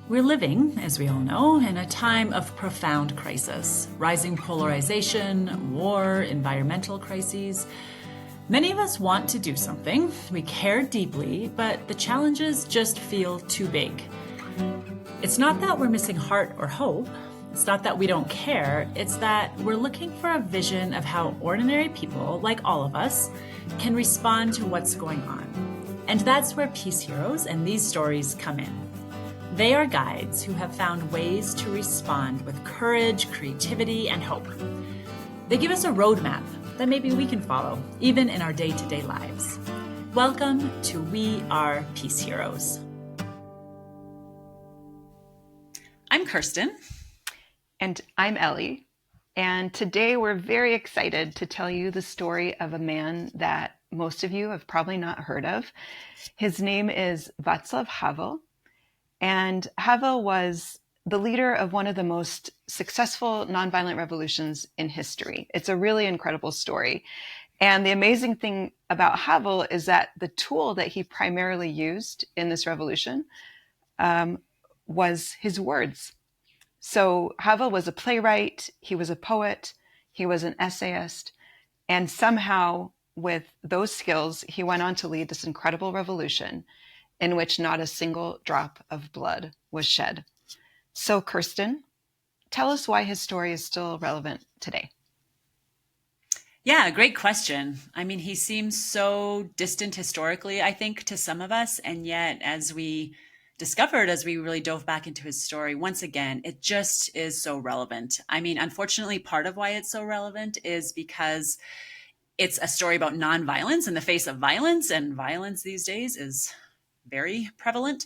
We're living, as we all know, in a time of profound crisis. Rising polarization, war, environmental crises. Many of us want to do something. We care deeply, but the challenges just feel too big. It's not that we're missing heart or hope. It's not that we don't care. It's that we're looking for a vision of how ordinary people, like all of us, can respond to what's going on. And that's where Peace Heroes and these stories come in. They are guides who have found ways to respond with courage, creativity, and hope. They give us a roadmap that maybe we can follow, even in our day-to-day lives. Welcome to We Are Peace Heroes. I'm Kirsten. And I'm Ellie. And today we're very excited to tell you the story of a man that most of you have probably not heard of. His name is Václav Havel. And Havel was the leader of one of the most successful nonviolent revolutions in history. It's a really incredible story. And the amazing thing about Havel is that the tool that he primarily used in this revolution was his words. So Havel was a playwright, he was a poet, he was an essayist, and somehow with those skills, he went on to lead this incredible revolution in which not a single drop of blood was shed. So Kirsten, tell us why his story is still relevant today. Yeah, great question. I mean, he seems so distant historically, I think, to some of us. And yet, as we discovered, as we really dove back into his story, once again, it just is so relevant. I mean, unfortunately, part of why it's so relevant is because it's a story about nonviolence in the face of violence, and violence these days is very prevalent.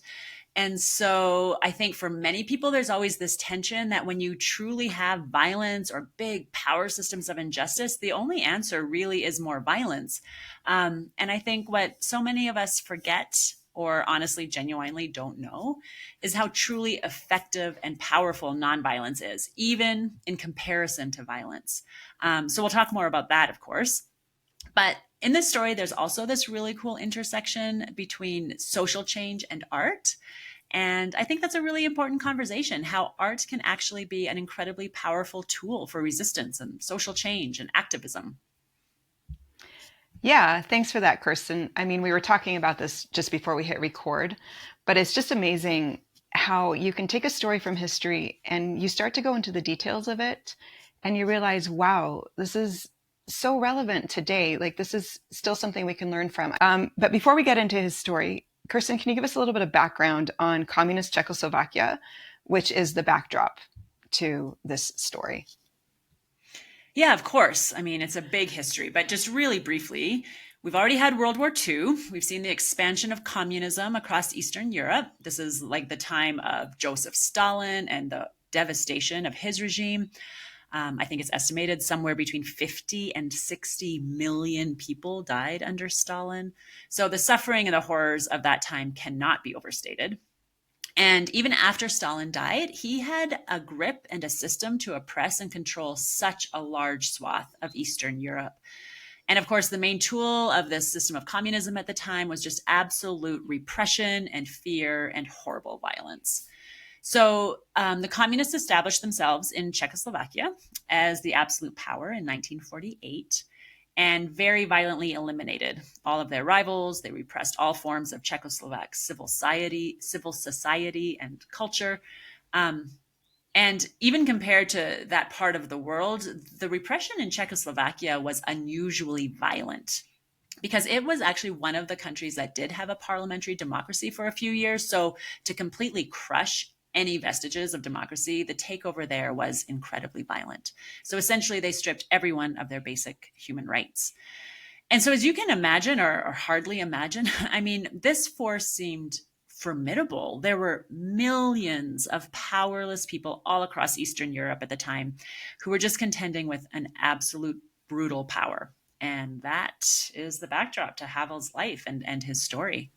And so I think for many people, there's always this tension that when you truly have violence or big power systems of injustice, the only answer really is more violence. And I think what so many of us forget, or honestly, genuinely don't know, is how truly effective and powerful nonviolence is, even in comparison to violence. So we'll talk more about that, of course. But in this story, there's also this really cool intersection between social change and art. And I think that's a really important conversation, how art can actually be an incredibly powerful tool for resistance and social change and activism. Yeah, thanks for that, Kirsten. I mean, we were talking about this just before we hit record, but it's just amazing how you can take a story from history and you start to go into the details of it and you realize, wow, this is so relevant today. Like, this is still something we can learn from. But before we get into his story, Kirsten, can you give us a little bit of background on communist Czechoslovakia, which is the backdrop to this story? Yeah, of course. I mean, it's a big history, but just really briefly, we've already had World War II. We've seen the expansion of communism across Eastern Europe. This is like the time of Joseph Stalin and the devastation of his regime. I think it's estimated somewhere between 50 and 60 million people died under Stalin. So the suffering and the horrors of that time cannot be overstated. And even after Stalin died, he had a grip and a system to oppress and control such a large swath of Eastern Europe. And of course, the main tool of this system of communism at the time was just absolute repression and fear and horrible violence. So the communists established themselves in Czechoslovakia as the absolute power in 1948 and very violently eliminated all of their rivals. They repressed all forms of Czechoslovak civil society and culture. And even compared to that part of the world, the repression in Czechoslovakia was unusually violent, because it was actually one of the countries that did have a parliamentary democracy for a few years. So to completely crush any vestiges of democracy, the takeover there was incredibly violent. So essentially, they stripped everyone of their basic human rights. And so as you can imagine, or hardly imagine, I mean, this force seemed formidable. There were millions of powerless people all across Eastern Europe at the time who were just contending with an absolute brutal power. And that is the backdrop to Havel's life and his story.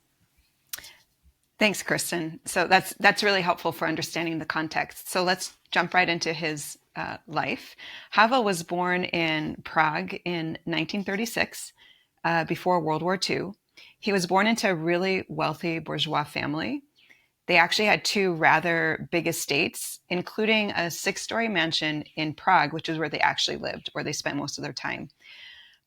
Thanks, Kristen. So that's really helpful for understanding the context. So let's jump right into his life. Havel was born in Prague in 1936, before World War II. He was born into a really wealthy bourgeois family. They actually had two rather big estates, including a six-story mansion in Prague, which is where they actually lived, where they spent most of their time.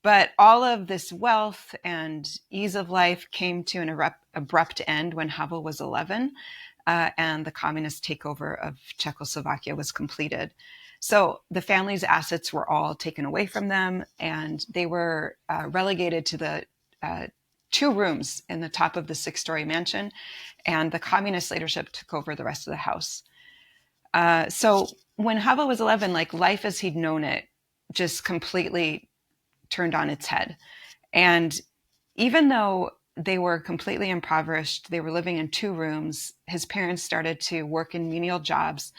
But all of this wealth and ease of life came to an abrupt end when Havel was 11, and the communist takeover of Czechoslovakia was completed. So the family's assets were all taken away from them, and they were relegated to the two rooms in the top of the six-story mansion, and the communist leadership took over the rest of the house. So when Havel was 11, like life as he'd known it just completely turned on its head. And even though they were completely impoverished, they were living in two rooms, his parents started to work in menial jobs,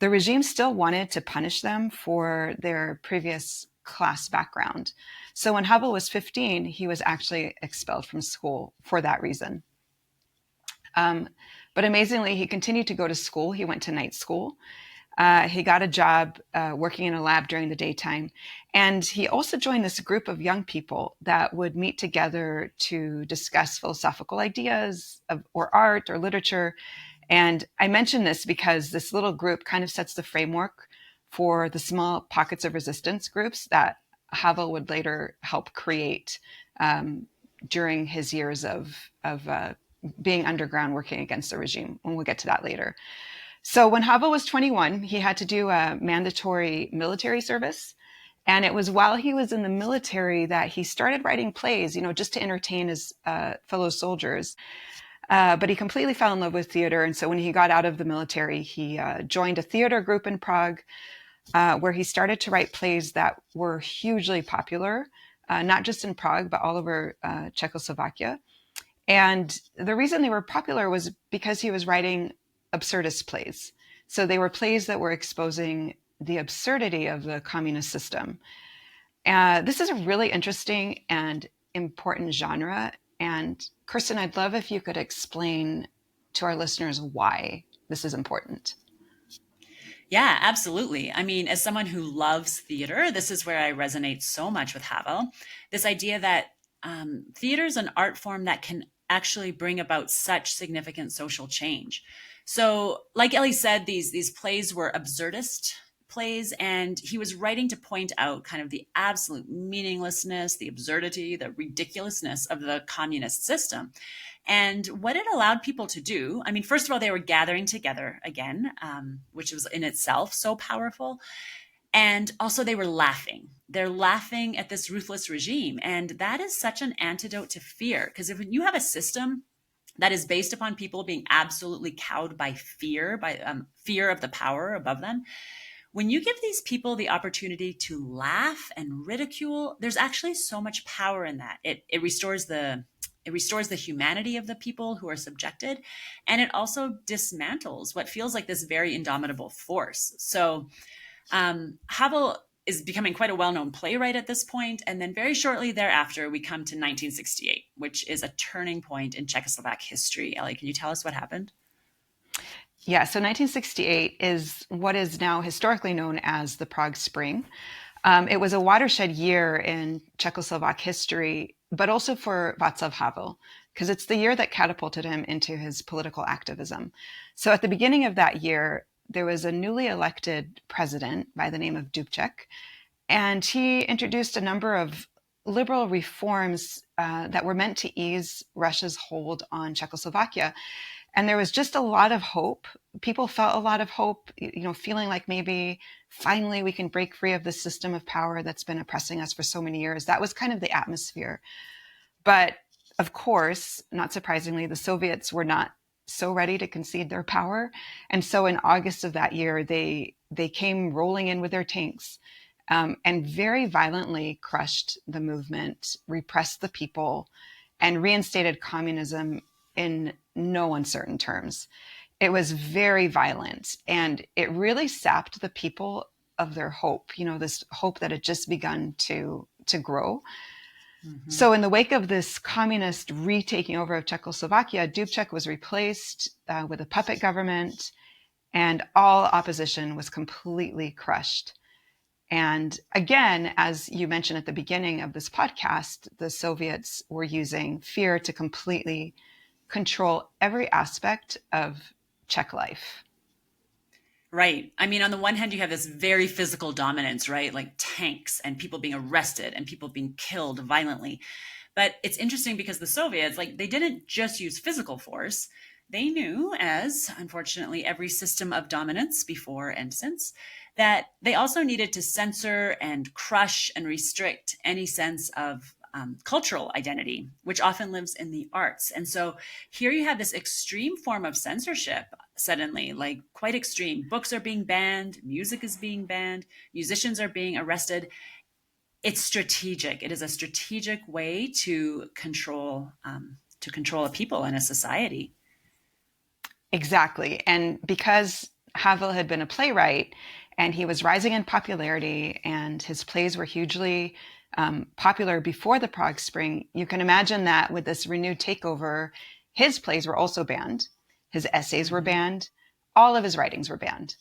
the regime still wanted to punish them for their previous class background. So when Havel was 15, he was actually expelled from school for that reason. But amazingly, he continued to go to school. He went to night school. He got a job working in a lab during the daytime. And he also joined this group of young people that would meet together to discuss philosophical ideas or art or literature. And I mention this because this little group kind of sets the framework for the small pockets of resistance groups that Havel would later help create during his years of being underground working against the regime. And we'll get to that later. So when Havel was 21, he had to do a mandatory military service. And it was while he was in the military that he started writing plays, just to entertain his fellow soldiers. But he completely fell in love with theater. And so when he got out of the military, he joined a theater group in Prague, where he started to write plays that were hugely popular, not just in Prague, but all over Czechoslovakia. And the reason they were popular was because he was writing absurdist plays. So they were plays that were exposing the absurdity of the communist system. This is a really interesting and important genre. And Kirsten, I'd love if you could explain to our listeners why this is important. Yeah, absolutely. I mean, as someone who loves theater, this is where I resonate so much with Havel. This idea that theater is an art form that can actually bring about such significant social change. So, like Ellie said, these plays were absurdist plays, and he was writing to point out kind of the absolute meaninglessness, the absurdity, the ridiculousness of the communist system. And what it allowed people to do, I mean, first of all, they were gathering together again, which was in itself so powerful. And also, they were laughing. They're laughing at this ruthless regime. And that is such an antidote to fear. Because if you have a system that is based upon people being absolutely cowed by fear of the power above them, when you give these people the opportunity to laugh and ridicule, there's actually so much power in that. It restores the humanity of the people who are subjected, and it also dismantles what feels like this very indomitable force. So Havel is becoming quite a well-known playwright at this point, and then very shortly thereafter, we come to 1968, which is a turning point in Czechoslovak history. Ellie, can you tell us what happened? Yeah, so 1968 is what is now historically known as the Prague Spring. It was a watershed year in Czechoslovak history, but also for Václav Havel, because it's the year that catapulted him into his political activism. So at the beginning of that year, there was a newly elected president by the name of Dubček, and he introduced a number of liberal reforms that were meant to ease Russia's hold on Czechoslovakia. And there was just a lot of hope. People felt a lot of hope, feeling like maybe finally we can break free of this system of power that's been oppressing us for so many years. That was kind of the atmosphere. But of course, not surprisingly, the Soviets were not so ready to concede their power. And so in August of that year, they came rolling in with their tanks and very violently crushed the movement, repressed the people, and reinstated communism in no uncertain terms. It was very violent, and it really sapped the people of their hope, this hope that had just begun to grow. Mm-hmm. So in the wake of this communist retaking over of Czechoslovakia, Dubček was replaced with a puppet government, and all opposition was completely crushed. And again, as you mentioned at the beginning of this podcast, the Soviets were using fear to completely control every aspect of Czech life. Right. I mean, on the one hand, you have this very physical dominance, right? Like tanks and people being arrested and people being killed violently. But it's interesting because the Soviets, like, they didn't just use physical force. They knew, as unfortunately every system of dominance before and since, that they also needed to censor and crush and restrict any sense of cultural identity, which often lives in the arts. And so here you have this extreme form of censorship suddenly, like quite extreme. Books are being banned, music is being banned, musicians are being arrested. It's strategic. It is a strategic way to control a people and a society. Exactly. And because Havel had been a playwright and he was rising in popularity and his plays were hugely popular before the Prague Spring, you can imagine that with this renewed takeover, his plays were also banned. His essays were Mm-hmm. banned. All of his writings were banned.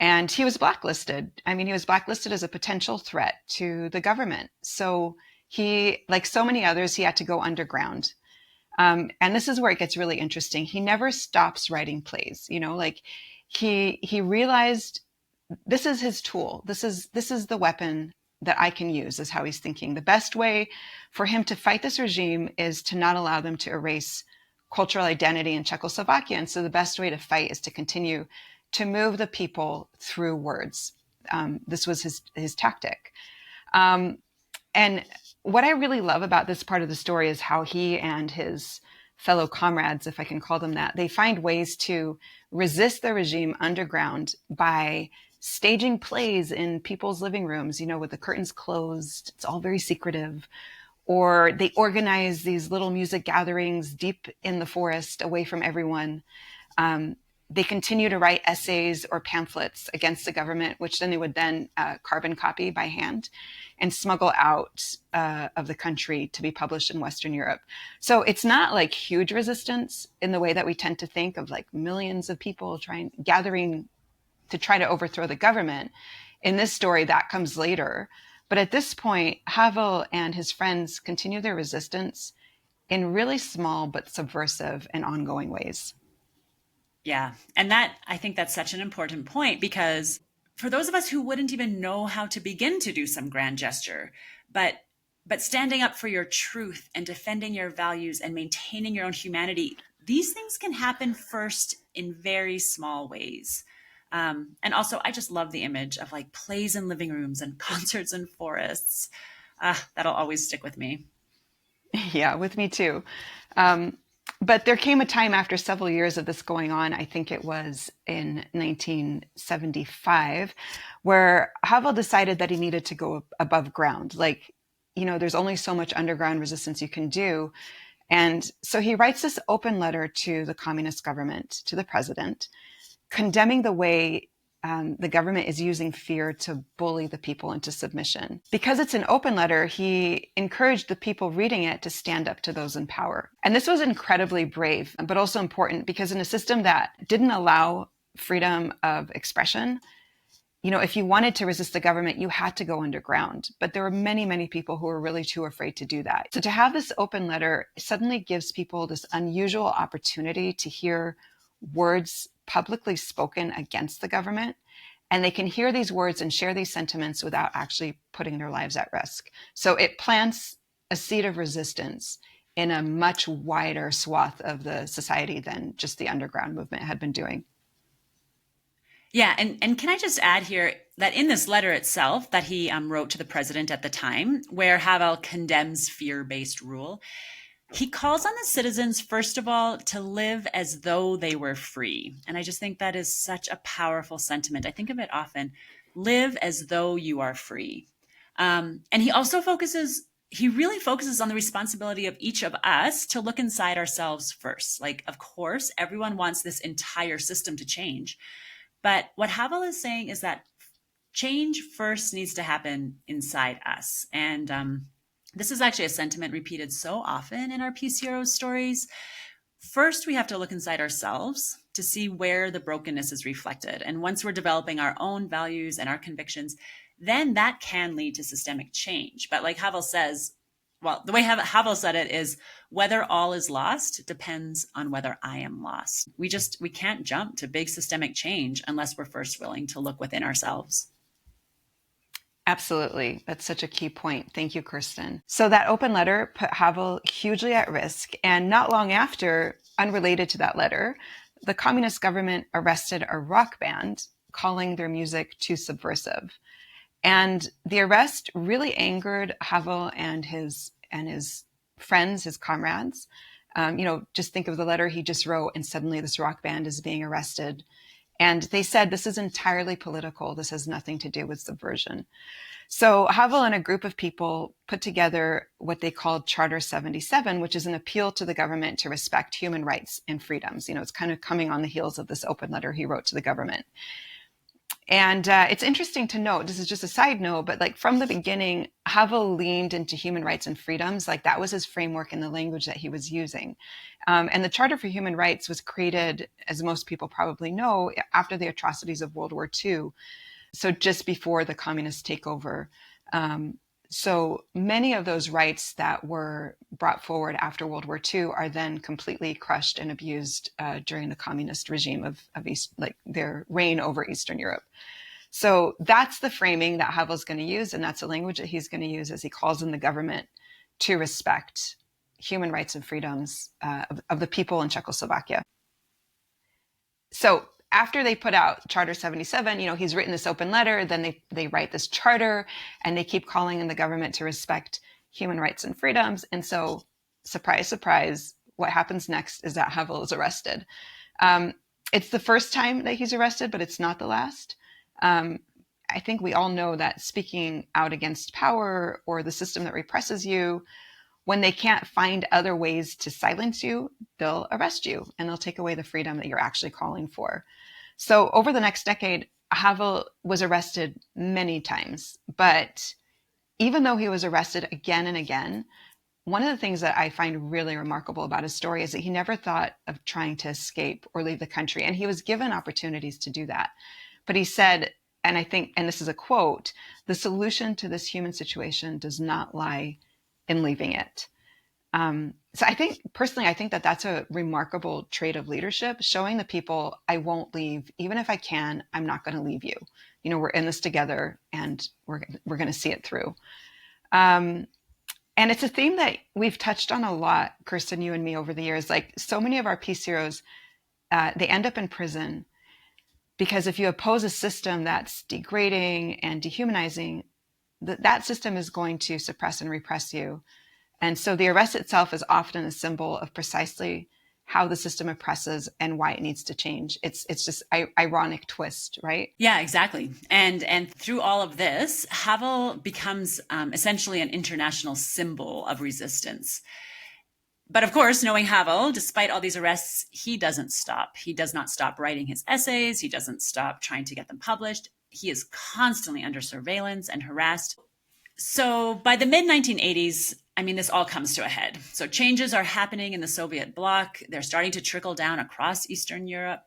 And he was blacklisted. I mean, he was blacklisted as a potential threat to the government. So he, like so many others, he had to go underground. And this is where it gets really interesting. He never stops writing plays. Like he realized this is his tool. This is the weapon that I can use. Is how he's thinking. The best way for him to fight this regime is to not allow them to erase cultural identity in Czechoslovakia. And so the best way to fight is to continue to move the people through words. This was his tactic. Um, and what I really love about this part of the story is how he and his fellow comrades, if I can call them that, they find ways to resist the regime underground by staging plays in people's living rooms, with the curtains closed. It's all very secretive. Or they organize these little music gatherings deep in the forest away from everyone. They continue to write essays or pamphlets against the government, which then they would then carbon copy by hand and smuggle out of the country to be published in Western Europe. So it's not like huge resistance in the way that we tend to think of, like millions of people gathering to try to overthrow the government. In this story, that comes later. But at this point, Havel and his friends continue their resistance in really small but subversive and ongoing ways. Yeah. And I think that's such an important point because for those of us who wouldn't even know how to begin to do some grand gesture, but standing up for your truth and defending your values and maintaining your own humanity, these things can happen first in very small ways. And also, I just love the image of like plays in living rooms and concerts in forests. That'll always stick with me. Yeah, with me too. Um, but there came a time after several years of this going on, I think it was in 1975, where Havel decided that he needed to go above ground. Like, there's only so much underground resistance you can do. And so he writes this open letter to the communist government, to the president, condemning the way the government is using fear to bully the people into submission. Because it's an open letter, he encouraged the people reading it to stand up to those in power. And this was incredibly brave, but also important because in a system that didn't allow freedom of expression, if you wanted to resist the government, you had to go underground. But there were many, many people who were really too afraid to do that. So to have this open letter suddenly gives people this unusual opportunity to hear words publicly spoken against the government. And they can hear these words and share these sentiments without actually putting their lives at risk. So it plants a seed of resistance in a much wider swath of the society than just the underground movement had been doing. Yeah, and can I just add here that in this letter itself that he wrote to the president at the time, where Havel condemns fear-based rule, he calls on the citizens, first of all, to live as though they were free. And I just think that is such a powerful sentiment. I think of it often. Live as though you are free. And he really focuses on the responsibility of each of us to look inside ourselves first. Like, of course, everyone wants this entire system to change. But what Havel is saying is that change first needs to happen inside us. And this is actually a sentiment repeated so often in our Peace Heroes stories. First, we have to look inside ourselves to see where the brokenness is reflected. And once we're developing our own values and our convictions, then that can lead to systemic change. But like Havel says, well, the way Havel said it is, whether all is lost depends on whether I am lost. We can't jump to big systemic change unless we're first willing to look within ourselves. Absolutely. That's such a key point. Thank you, Kirsten. So that open letter put Havel hugely at risk. And not long after, unrelated to that letter, the communist government arrested a rock band calling their music too subversive. And the arrest really angered Havel and his friends, his comrades. Just think of the letter he just wrote, and suddenly this rock band is being arrested. And they said, this is entirely political. This has nothing to do with subversion. So Havel and a group of people put together what they called Charter 77, which is an appeal to the government to respect human rights and freedoms. It's kind of coming on the heels of this open letter he wrote to the government. And it's interesting to note, this is just a side note, but like from the beginning, Havel leaned into human rights and freedoms. Like that was his framework in the language that he was using. And the Charter for Human Rights was created, as most people probably know, after the atrocities of World War II. So just before the communist takeover. So many of those rights that were brought forward after World War II are then completely crushed and abused during the communist regime of their reign over Eastern Europe. So that's the framing that Havel's going to use, and that's the language that he's going to use as he calls on the government to respect human rights and freedoms of the people in Czechoslovakia. So after they put out Charter 77, he's written this open letter, then they write this charter, and they keep calling on the government to respect human rights and freedoms. And so, surprise, surprise, what happens next is that Havel is arrested. It's the first time that he's arrested, but it's not the last. I think we all know that speaking out against power or the system that represses you, when they can't find other ways to silence you, they'll arrest you and they'll take away the freedom that you're actually calling for. So over the next decade, Havel was arrested many times. But even though he was arrested again and again, one of the things that I find really remarkable about his story is that he never thought of trying to escape or leave the country. And he was given opportunities to do that. But he said, and I think, and this is a quote, "The solution to this human situation does not lie in leaving it." So I think that that's a remarkable trait of leadership, showing the people, I won't leave. Even if I can, I'm not going to leave you. We're in this together and we're going to see it through. And it's a theme that we've touched on a lot, Kirsten, you and me, over the years. Like so many of our peace heroes, they end up in prison because if you oppose a system that's degrading and dehumanizing, that system is going to suppress and repress you. And so the arrest itself is often a symbol of precisely how the system oppresses and why it needs to change. It's just ironic twist, right? Yeah, exactly. And through all of this, Havel becomes essentially an international symbol of resistance. But of course, knowing Havel, despite all these arrests, he doesn't stop. He does not stop writing his essays. He doesn't stop trying to get them published. He is constantly under surveillance and harassed. So by the mid-1980s, this all comes to a head. So changes are happening in the Soviet bloc. They're starting to trickle down across Eastern Europe.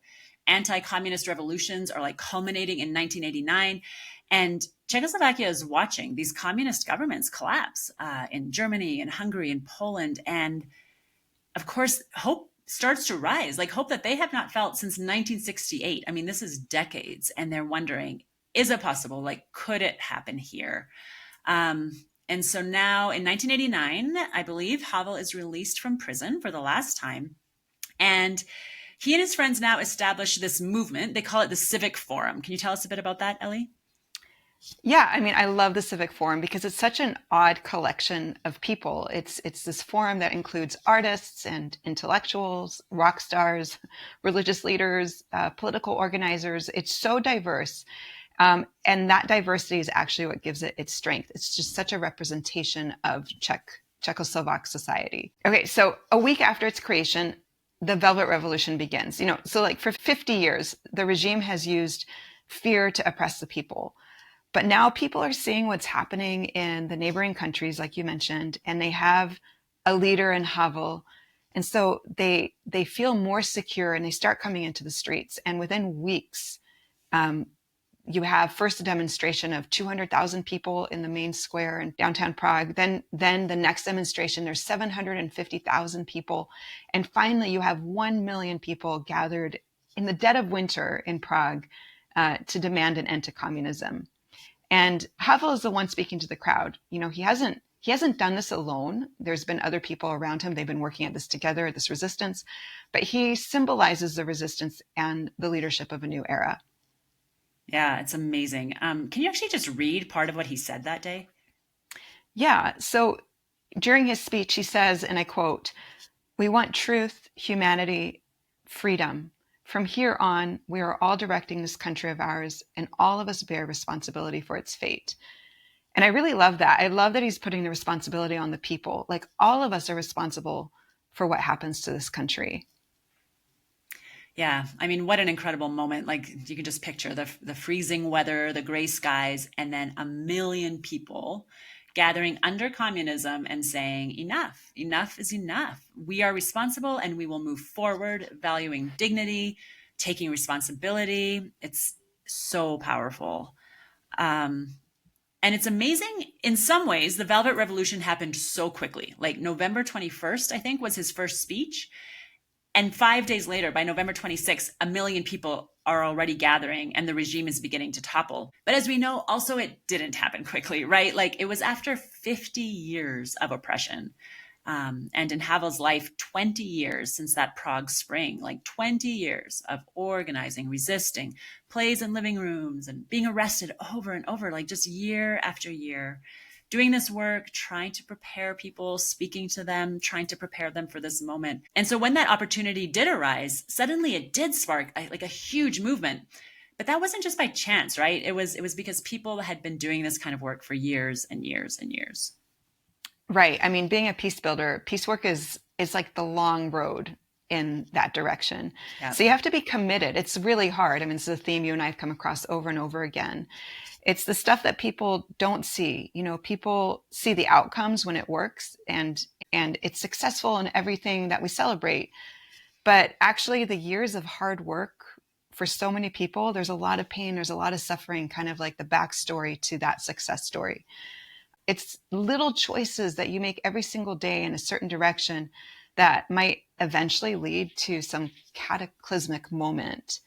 Anti-communist revolutions are culminating in 1989. And Czechoslovakia is watching these communist governments collapse in Germany and Hungary and Poland. And of course, hope starts to rise, hope that they have not felt since 1968. This is decades. And they're wondering, is it possible? Could it happen here? And so now in 1989, I believe Havel is released from prison for the last time. And he and his friends now establish this movement. They call it the Civic Forum. Can you tell us a bit about that, Ellie? Yeah, I love the Civic Forum because it's such an odd collection of people. It's this forum that includes artists and intellectuals, rock stars, religious leaders, political organizers. It's so diverse. And that diversity is actually what gives it its strength. It's just such a representation of Czechoslovak society. Okay, so a week after its creation, the Velvet Revolution begins. So for 50 years, the regime has used fear to oppress the people. But now people are seeing what's happening in the neighboring countries, like you mentioned, and they have a leader in Havel. And so they feel more secure and they start coming into the streets. And within weeks, You have first a demonstration of 200,000 people in the main square in downtown Prague. Then the next demonstration, there's 750,000 people. And finally, you have 1 million people gathered in the dead of winter in Prague to demand an end to communism. And Havel is the one speaking to the crowd. He hasn't done this alone. There's been other people around him. They've been working at this together, this resistance. But he symbolizes the resistance and the leadership of a new era. Yeah, it's amazing. Can you actually just read part of what he said that day? Yeah. So during his speech, he says, and I quote, "We want truth, humanity, freedom. From here on, we are all directing this country of ours, and all of us bear responsibility for its fate." And I really love that. I love that he's putting the responsibility on the people. Like, all of us are responsible for what happens to this country. Yeah, I mean, what an incredible moment. Like, you can just picture the freezing weather, the gray skies, and then a million people gathering under communism and saying, enough, enough is enough. We are responsible and we will move forward, valuing dignity, taking responsibility. It's so powerful. And it's amazing in some ways, the Velvet Revolution happened so quickly. Like November 21st, I think, was his first speech. And 5 days later, by November 26th, a million people are already gathering and the regime is beginning to topple. But as we know, also it didn't happen quickly, right? Like it was after 50 years of oppression. And in Havel's life, 20 years since that Prague Spring, like 20 years of organizing, resisting, plays in living rooms and being arrested over and over, like just year after year, doing this work, trying to prepare people, speaking to them, trying to prepare them for this moment. And so when that opportunity did arise, suddenly it did spark like a huge movement. But that wasn't just by chance, right? It was because people had been doing this kind of work for years and years and years. Right. I mean, being a peace builder, peace work is like the long road in that direction. Yeah. So you have to be committed. It's really hard. I mean, it's a theme you and I have come across over and over again. It's the stuff that people don't see. People see the outcomes when it works and it's successful in everything that we celebrate. But actually the years of hard work for so many people, there's a lot of pain, there's a lot of suffering, kind of like the backstory to that success story. It's little choices that you make every single day in a certain direction that might eventually lead to some cataclysmic moment.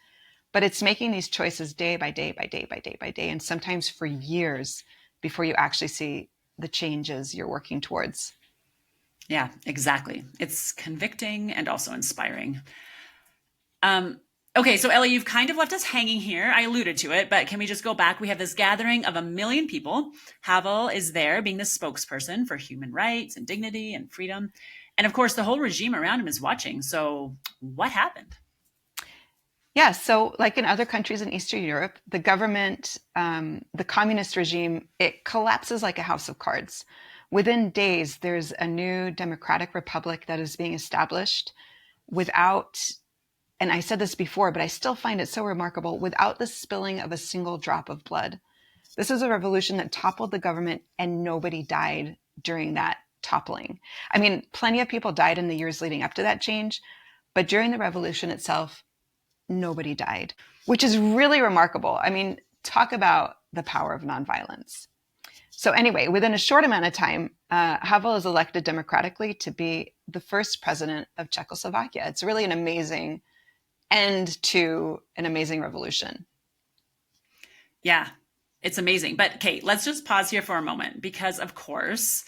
But it's making these choices day by day by day by day by day, and sometimes for years before you actually see the changes you're working towards. Yeah, exactly. It's convicting and also inspiring. Okay, so Ellie, you've kind of left us hanging here. I alluded to it, but can we just go back? We have this gathering of a million people. Havel is there being the spokesperson for human rights and dignity and freedom. And of course, the whole regime around him is watching. So what happened? Yeah, so like in other countries in Eastern Europe, the government, the communist regime, it collapses like a house of cards. Within days, there's a new democratic republic that is being established without, and I said this before, but I still find it so remarkable, without the spilling of a single drop of blood. This is a revolution that toppled the government and nobody died during that toppling. I mean, plenty of people died in the years leading up to that change, but during the revolution itself, nobody died, which is really remarkable. I mean, talk about the power of nonviolence. So anyway, within a short amount of time, Havel is elected democratically to be the first president of Czechoslovakia. It's really an amazing end to an amazing revolution. Yeah, it's amazing. But Kate, let's just pause here for a moment because, of course,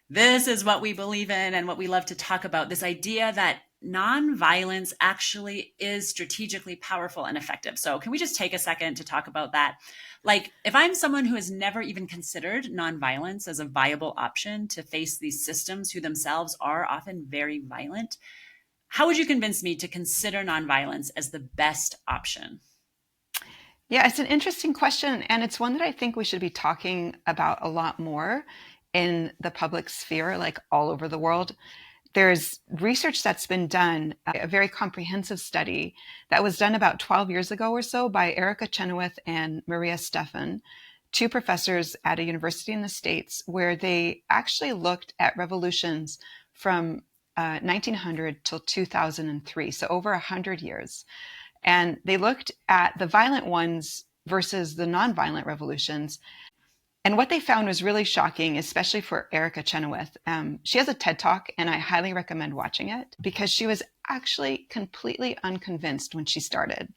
this is what we believe in and what we love to talk about, this idea that nonviolence actually is strategically powerful and effective. So can we just take a second to talk about that? Like, if I'm someone who has never even considered nonviolence as a viable option to face these systems who themselves are often very violent, how would you convince me to consider nonviolence as the best option? Yeah, it's an interesting question. And it's one that I think we should be talking about a lot more in the public sphere, like all over the world. There's research that's been done, a very comprehensive study that was done about 12 years ago or so by Erica Chenoweth and Maria Stefan, two professors at a university in the States, where they actually looked at revolutions from 1900 till 2003, so over 100 years. And they looked at the violent ones versus the nonviolent revolutions. And what they found was really shocking, especially for Erica Chenoweth. She has a TED Talk, and I highly recommend watching it because she was actually completely unconvinced when she started.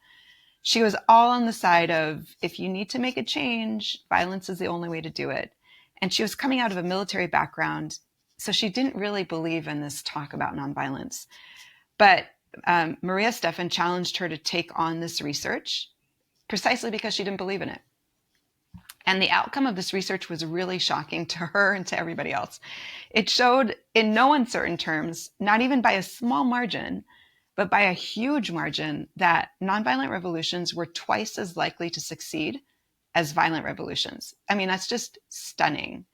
She was all on the side of, if you need to make a change, violence is the only way to do it. And she was coming out of a military background, so she didn't really believe in this talk about nonviolence. But Maria Stephan challenged her to take on this research precisely because she didn't believe in it. And the outcome of this research was really shocking to her and to everybody else. It showed in no uncertain terms, not even by a small margin, but by a huge margin, that nonviolent revolutions were twice as likely to succeed as violent revolutions. I mean, that's just stunning.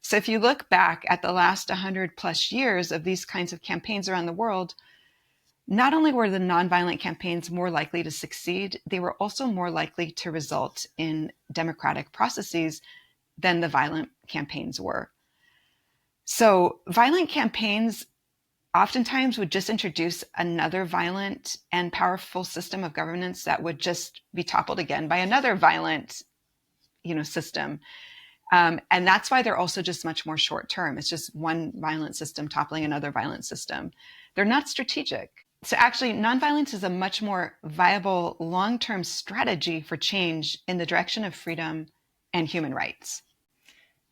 So if you look back at the last 100 plus years of these kinds of campaigns around the world, not only were the nonviolent campaigns more likely to succeed, they were also more likely to result in democratic processes than the violent campaigns were. So violent campaigns oftentimes would just introduce another violent and powerful system of governance that would just be toppled again by another violent, system. And that's why they're also just much more short term. It's just one violent system toppling another violent system. They're not strategic. So actually, nonviolence is a much more viable long-term strategy for change in the direction of freedom and human rights.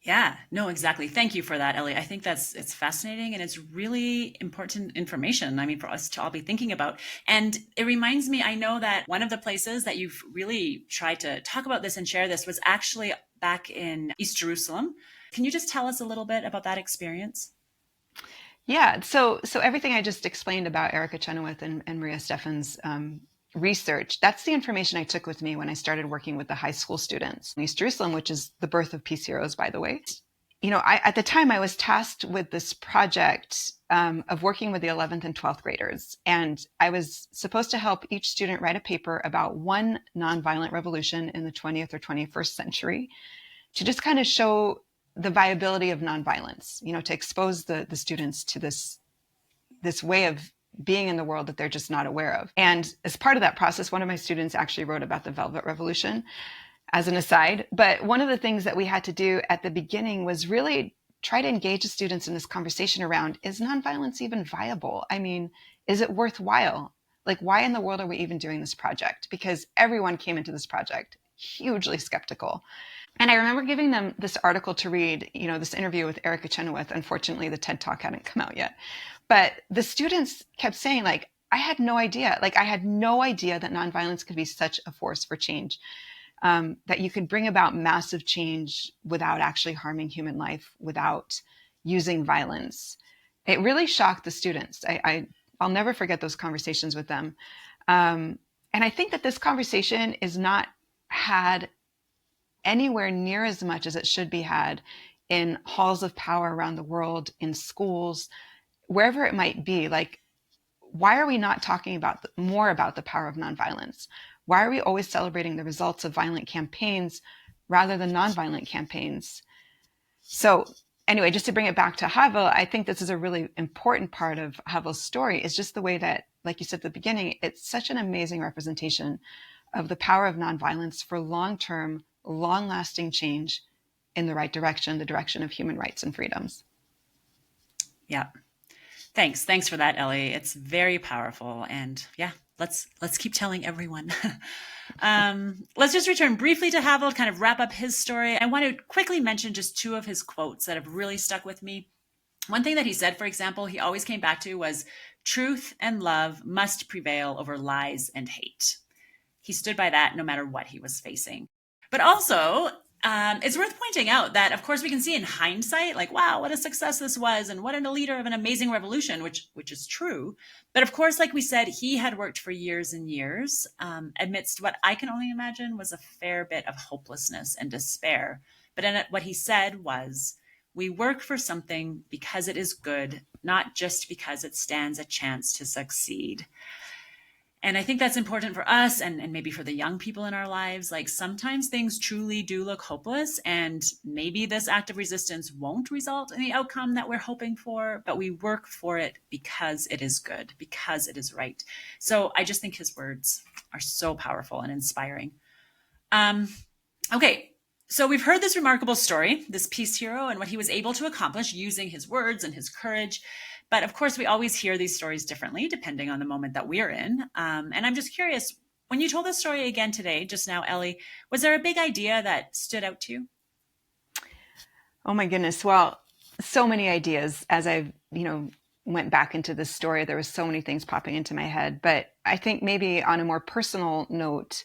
Yeah, no, exactly. Thank you for that, Ellie. I think it's fascinating and it's really important information. I mean, for us to all be thinking about. And it reminds me, I know that one of the places that you've really tried to talk about this and share this was actually back in East Jerusalem. Can you just tell us a little bit about that experience? Yeah, so everything I just explained about Erica Chenoweth and Maria Stephan's research, that's the information I took with me when I started working with the high school students in East Jerusalem, which is the birth of Peace Heroes, by the way. At the time I was tasked with this project of working with the 11th and 12th graders. And I was supposed to help each student write a paper about one nonviolent revolution in the 20th or 21st century to just kind of show the viability of nonviolence, to expose the students to this way of being in the world that they're just not aware of. And as part of that process, one of my students actually wrote about the Velvet Revolution as an aside. But one of the things that we had to do at the beginning was really try to engage the students in this conversation around, is nonviolence even viable? I mean, is it worthwhile? Like, why in the world are we even doing this project? Because everyone came into this project hugely skeptical. And I remember giving them this article to read, this interview with Erica Chenoweth. Unfortunately, the TED Talk hadn't come out yet. But the students kept saying, I had no idea. I had no idea that nonviolence could be such a force for change, that you could bring about massive change without actually harming human life, without using violence. It really shocked the students. I'll never forget those conversations with them. And I think that this conversation is not had anywhere near as much as it should be had in halls of power around the world, in schools, wherever it might be. Why are we not talking about more about the power of nonviolence? Why are we always celebrating the results of violent campaigns rather than nonviolent campaigns? So anyway, just to bring it back to Havel, I think this is a really important part of Havel's story, is just the way that, like you said at the beginning, it's such an amazing representation of the power of nonviolence for long-term, long-lasting change in the right direction, the direction of human rights and freedoms. Yeah. Thanks for that, Ellie. It's very powerful. And yeah, let's keep telling everyone. Let's just return briefly to Havel to kind of wrap up his story. I want to quickly mention just two of his quotes that have really stuck with me. One thing that he said, for example, he always came back to was, truth and love must prevail over lies and hate. He stood by that no matter what he was facing. But also, it's worth pointing out that, of course, we can see in hindsight, wow, what a success this was, and what a leader of an amazing revolution, which is true. But of course, like we said, he had worked for years and years amidst what I can only imagine was a fair bit of hopelessness and despair. But what he said was, we work for something because it is good, not just because it stands a chance to succeed. And I think that's important for us and maybe for the young people in our lives. Sometimes things truly do look hopeless, and maybe this act of resistance won't result in the outcome that we're hoping for, but we work for it because it is good, because it is right. So I just think his words are so powerful and inspiring. Okay, so we've heard this remarkable story, this peace hero, and what he was able to accomplish using his words and his courage. But of course, we always hear these stories differently depending on the moment that we're in. And I'm just curious, when you told the story again today, just now, Ellie, was there a big idea that stood out to you? Oh my goodness. Well, so many ideas as I, went back into this story. There was so many things popping into my head. But I think maybe on a more personal note,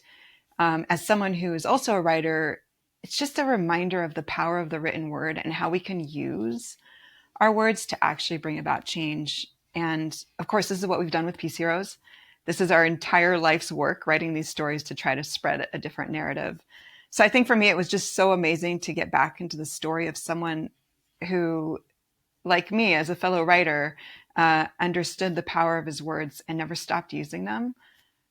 as someone who is also a writer, it's just a reminder of the power of the written word and how we can use our words to actually bring about change. And of course, this is what we've done with Peace Heroes. This is our entire life's work, writing these stories to try to spread a different narrative. So I think for me, it was just so amazing to get back into the story of someone who, like me, as a fellow writer, understood the power of his words and never stopped using them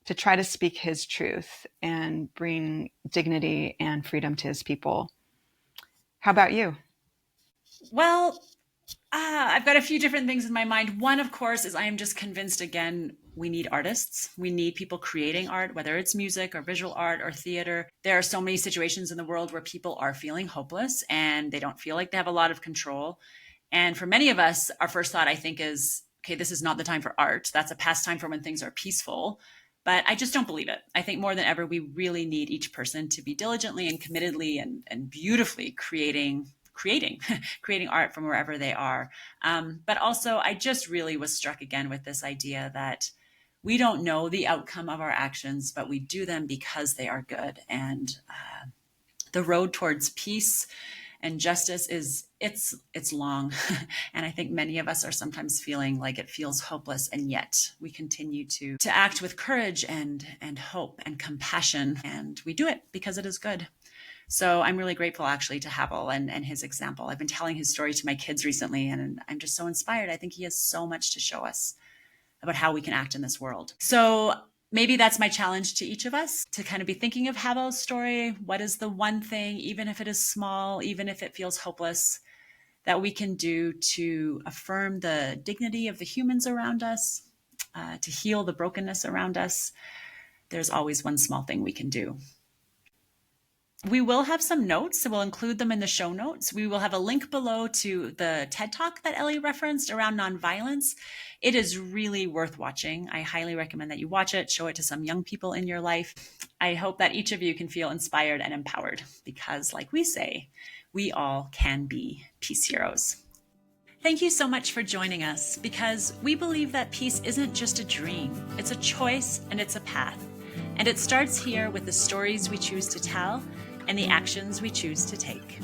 to try to speak his truth and bring dignity and freedom to his people. How about you? Well, I've got a few different things in my mind. One, of course, is I am just convinced again, we need artists. We need people creating art, whether it's music or visual art or theater. There are so many situations in the world where people are feeling hopeless and they don't feel like they have a lot of control. And for many of us, our first thought, I think, is, okay, this is not the time for art. That's a pastime for when things are peaceful. But I just don't believe it. I think more than ever, we really need each person to be diligently and committedly and beautifully creating creating art from wherever they are. But also, I just really was struck again with this idea that we don't know the outcome of our actions, but we do them because they are good. And the road towards peace and justice it's long. And I think many of us are sometimes feeling like it feels hopeless, and yet we continue to act with courage and hope and compassion, and we do it because it is good. So I'm really grateful actually to Havel and his example. I've been telling his story to my kids recently, and I'm just so inspired. I think he has so much to show us about how we can act in this world. So maybe that's my challenge to each of us, to kind of be thinking of Havel's story. What is the one thing, even if it is small, even if it feels hopeless, that we can do to affirm the dignity of the humans around us, to heal the brokenness around us? There's always one small thing we can do. We will have some notes, so we'll include them in the show notes. We will have a link below to the TED Talk that Ellie referenced around nonviolence. It is really worth watching. I highly recommend that you watch it, show it to some young people in your life. I hope that each of you can feel inspired and empowered because, like we say, we all can be peace heroes. Thank you so much for joining us, because we believe that peace isn't just a dream. It's a choice and it's a path. And it starts here with the stories we choose to tell and the actions we choose to take.